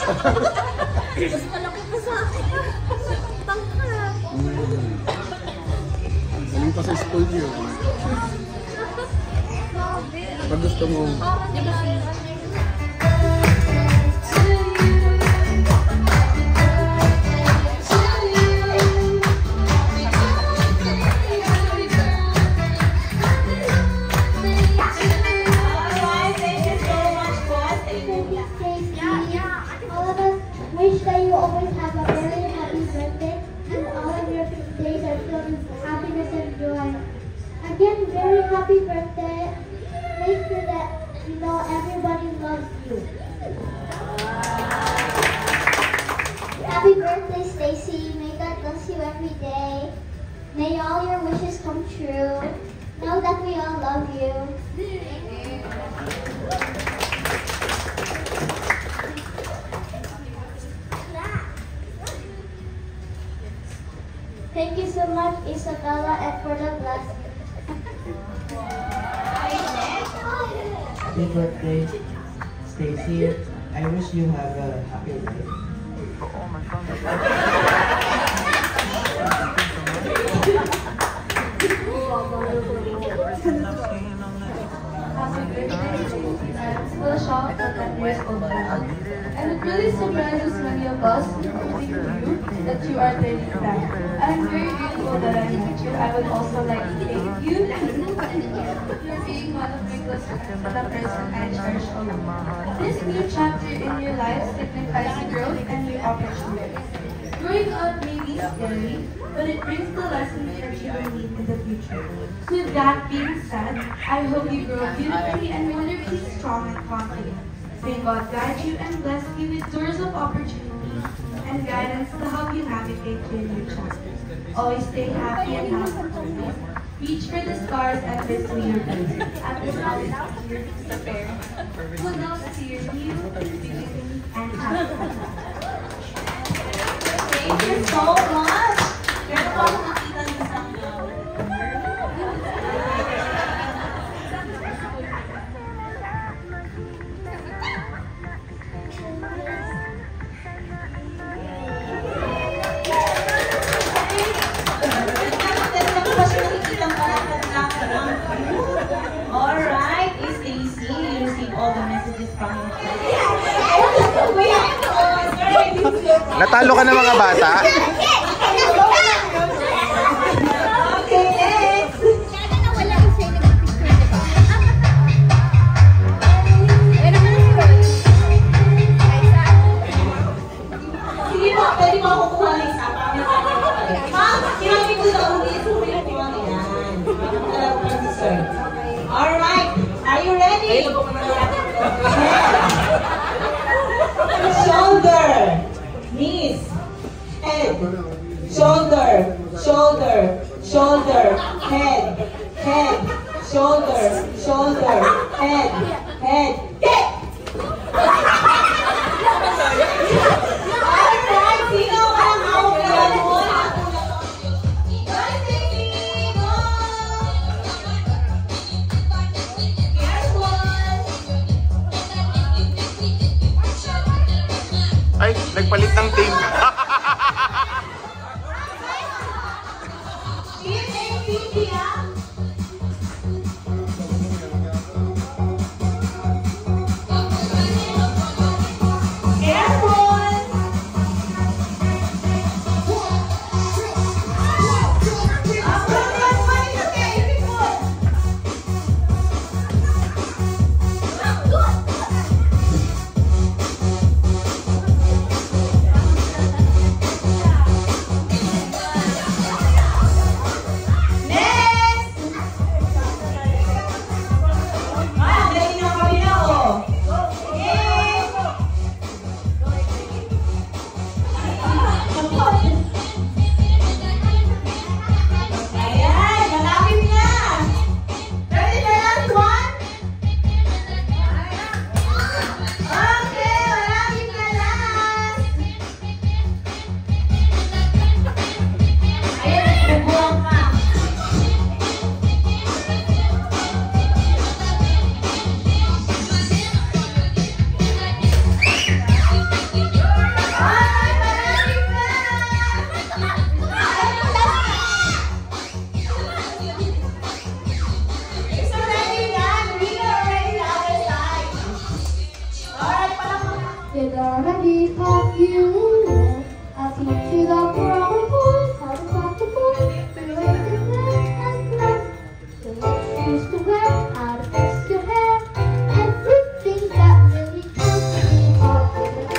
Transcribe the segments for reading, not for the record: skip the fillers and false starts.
Mas malaki pa sa akin. Tangkat. Galing pa sa school niyo. Pag gusto mo. Wish that you always have a very happy birthday and all of your days are filled with happiness and joy. Again, very happy birthday. Make sure that you know everybody loves you. Happy birthday, Stacy. May God bless you every day. May all your wishes come true. Know that we all love you. Thank you so much, Isabella, and for the blessing. Happy birthday, Stacy. I wish you have a happy life. Happy birthday, Stacy. Well, shocked at 10 years old now. And it really surprises many of us, including you, that you are 35. I'm very grateful that I met you. I would also like to thank you for being one of my close friends and a person I cherish a lot. This new chapter in your life signifies growth and new opportunities. Growing up may be scary, but it brings the lessons that you will need in the future. With that being said, I hope you grow beautifully and wonderfully strong and confident. May God guide you and bless you with doors of opportunity and guidance to help you navigate your new chapters. Always stay happy and healthy. Reach for the stars and pursue your dreams. At this moment, here is the pair. Good luck to your new beginning and happy. Thank you so much. Meron pa akong nakita ng isang Alright, Stacy, you received all the messages from your Natalo ka ng mga bata? Okay, next! Sana nawala yung sa'yo nag-picture, diba? Meron ka na si Roy. Sige po, pwede mo ako kuha ng isa. Ma'am, sinabi ko sa ulit, pwede ko lang yan. Alright, are you ready? Shoulder, knees, head, shoulder, shoulder, shoulder, head, head, shoulder, shoulder, head, head, get! Alright, sino ka ang hawak na gano'n? Ay, nagpalit ng team. Daddy taught you well. I'll teach you the proper voice, how to talk the voice, the way to dress and dress, the right shoes to wear, how to fix your hair, everything that really counts to be popular.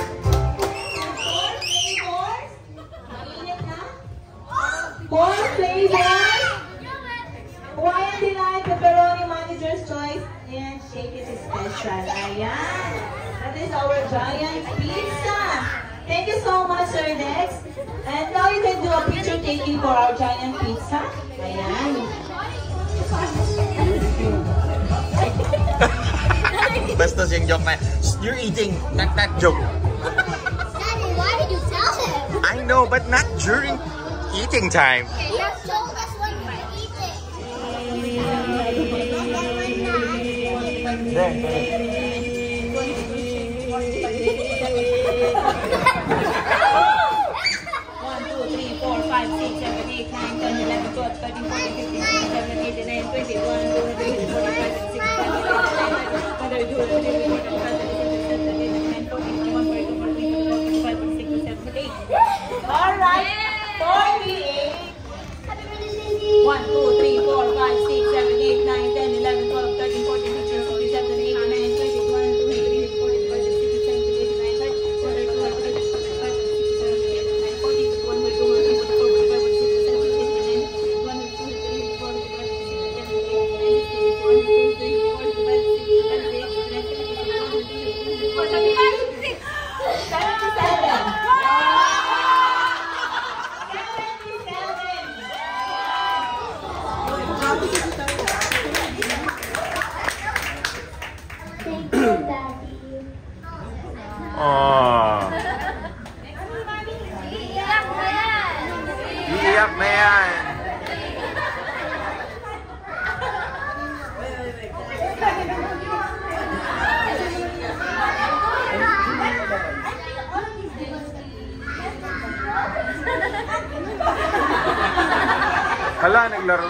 More flavors. Hawaiian Delight, Pepperoni, Manager's Choice, and Shake It Special. Ayan. That is our giant pizza. Thank you so much, Sir Dex. And now you can do a picture taking for our giant pizza. Ayan. Bastos yung joke na, you're eating, not that joke. Daddy, why did you tell him? I know, but not during eating time. You told us when we're eating. Alright. 48. 1, 2, 3, 4, 5, 6, 7, 8, 9, 10, 11, 12, 13, 14, 15, 16, 17, 18, 19, 20, 21, 22, 23, 24, Thank you, Daddy. Aww. Iiyak na yan. Hala, naglaro.